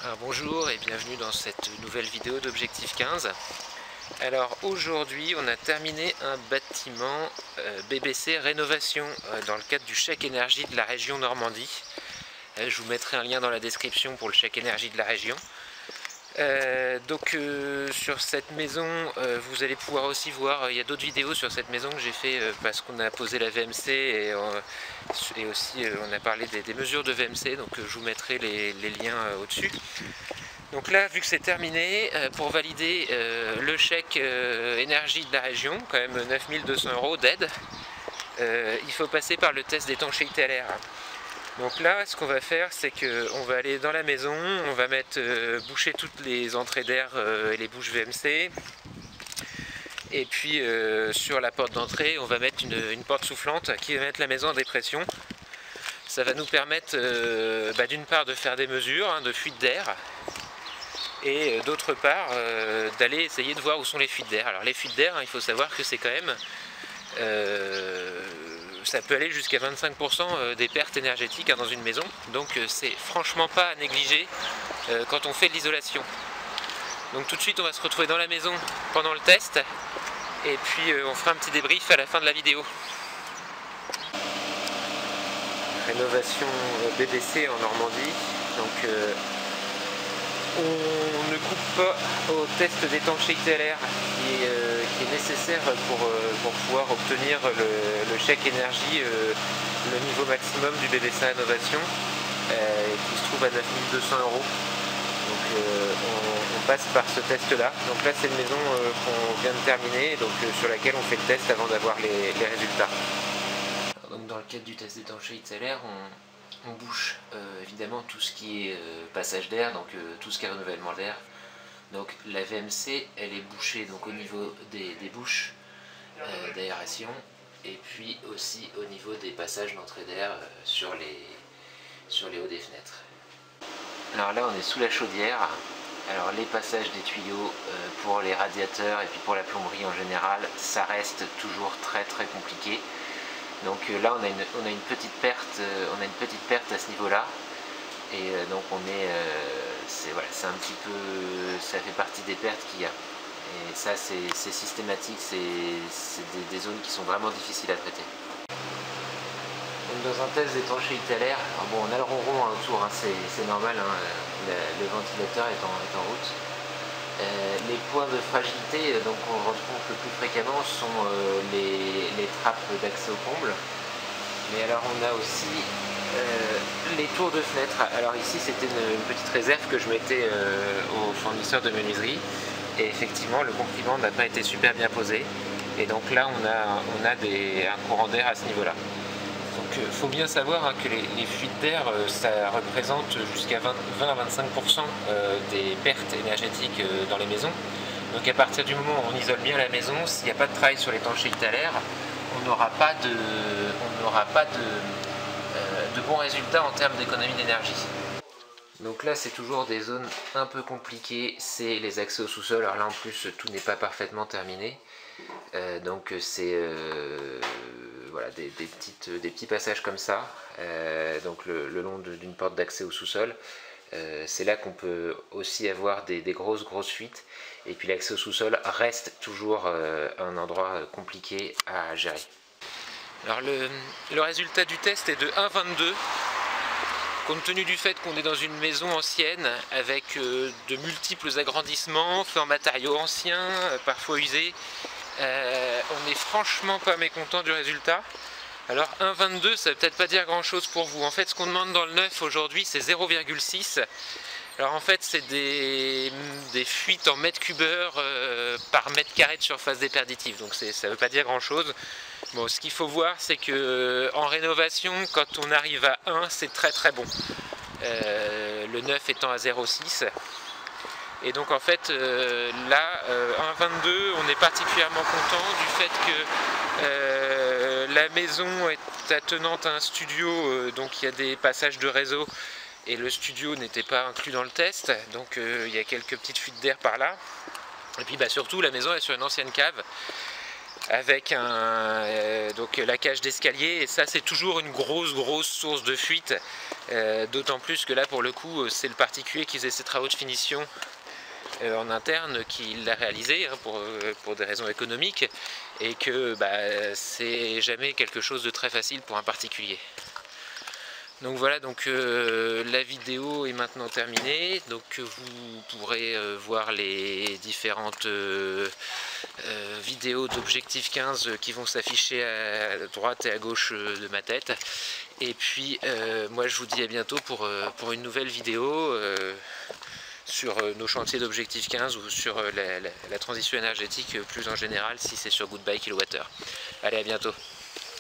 Alors bonjour et bienvenue dans cette nouvelle vidéo d'Objectif 15. Alors aujourd'hui on a terminé un bâtiment BBC Rénovation dans le cadre du chèque énergie de la région Normandie. Je vous mettrai un lien dans la description pour le chèque énergie de la région. Sur cette maison vous allez pouvoir aussi voir, il y a d'autres vidéos sur cette maison que j'ai fait parce qu'on a posé la VMC et aussi on a parlé des mesures de VMC, donc je vous mettrai les liens au-dessus. Donc là, vu que c'est terminé, pour valider le chèque énergie de la région, quand même 9200 € d'aide, il faut passer par le test d'étanchéité à l'air. Donc là, ce qu'on va faire, c'est qu'on va aller dans la maison, on va boucher toutes les entrées d'air et les bouches VMC. Et puis sur la porte d'entrée, on va mettre une porte soufflante qui va mettre la maison en dépression. Ça va nous permettre d'une part de faire des mesures de fuite d'air, et d'autre part d'aller essayer de voir où sont les fuites d'air. Alors les fuites d'air, il faut savoir que c'est quand même ça peut aller jusqu'à 25% des pertes énergétiques dans une maison, donc c'est franchement pas à négliger quand on fait de l'isolation. Donc tout de suite on va se retrouver dans la maison pendant le test et puis on fera un petit débrief à la fin de la vidéo. Rénovation BBC en Normandie, donc on ne coupe pas au test d'étanchéité à l'air qui est nécessaire pour pouvoir obtenir le chèque énergie, le niveau maximum du BBC Rénovation qui se trouve à 9200 €. Donc on passe par ce test là. Donc là c'est une maison qu'on vient de terminer, donc sur laquelle on fait le test avant d'avoir les résultats. Alors, donc dans le cadre du test d'étanchéité à l'air, on bouche évidemment tout ce qui est passage d'air, donc tout ce qui est renouvellement d'air. Donc la VMC elle est bouchée donc au niveau des bouches d'aération et puis aussi au niveau des passages d'entrée d'air sur les hauts des fenêtres. Alors là on est sous la chaudière. Alors les passages des tuyaux pour les radiateurs et puis pour la plomberie en général, ça reste toujours très compliqué. Donc là on a une petite perte à ce niveau-là, et donc c'est un petit peu, ça fait partie des pertes qu'il y a. Et ça c'est systématique, c'est des zones qui sont vraiment difficiles à traiter. Donc dans un test d'étanchéité à l'air, bon, on a le ronron autour, c'est normal, le ventilateur est en route. Les points de fragilité donc on rencontre le plus fréquemment sont les trappes d'accès au comble, mais alors on a aussi les tours de fenêtre. Alors ici c'était une petite réserve que je mettais aux fournisseurs de menuiserie, et effectivement le comprimant n'a pas été super bien posé, et donc là on a un courant d'air à ce niveau là. Donc il faut bien savoir que les fuites d'air, ça représente jusqu'à 20 à 25% des pertes énergétiques dans les maisons. Donc à partir du moment où on isole bien la maison, s'il n'y a pas de travail sur l'étanchéité à l'air, on n'aura pas de bons résultats en termes d'économie d'énergie. Donc là c'est toujours des zones un peu compliquées, c'est les accès au sous-sol. Alors là en plus tout n'est pas parfaitement terminé, donc c'est voilà, des petits passages comme ça, donc le long d'une porte d'accès au sous-sol. C'est là qu'on peut aussi avoir des grosses fuites, et puis l'accès au sous-sol reste toujours un endroit compliqué à gérer. Alors le résultat du test est de 1,22. Compte tenu du fait qu'on est dans une maison ancienne avec de multiples agrandissements faits en matériaux anciens, parfois usés, on n'est franchement pas mécontent du résultat. Alors 1,22 ça ne veut peut-être pas dire grand chose pour vous. En fait ce qu'on demande dans le neuf aujourd'hui c'est 0,6. Alors en fait c'est des fuites en mètres cubeurs par mètre carré de surface déperditive, donc ça ne veut pas dire grand chose. Bon, ce qu'il faut voir c'est que en rénovation quand on arrive à 1 c'est très bon, le neuf étant à 0,6. Et donc en fait là 1,22 on est particulièrement content du fait que la maison est attenante à un studio, donc il y a des passages de réseau et le studio n'était pas inclus dans le test, donc il y a quelques petites fuites d'air par là. Et puis surtout la maison est sur une ancienne cave avec donc la cage d'escalier, et ça c'est toujours une grosse source de fuite D'autant plus que là pour le coup c'est le particulier qui faisait ses travaux de finition en interne qui l'a réalisé pour des raisons économiques, et que c'est jamais quelque chose de très facile pour un particulier. Donc voilà, donc la vidéo est maintenant terminée, donc vous pourrez voir les différentes vidéos d'Objectif 15 qui vont s'afficher à droite et à gauche de ma tête. Et puis moi je vous dis à bientôt pour une nouvelle vidéo sur nos chantiers d'Objectif 15 ou sur la transition énergétique plus en général si c'est sur Goodbye Kilowattheure. Allez, à bientôt.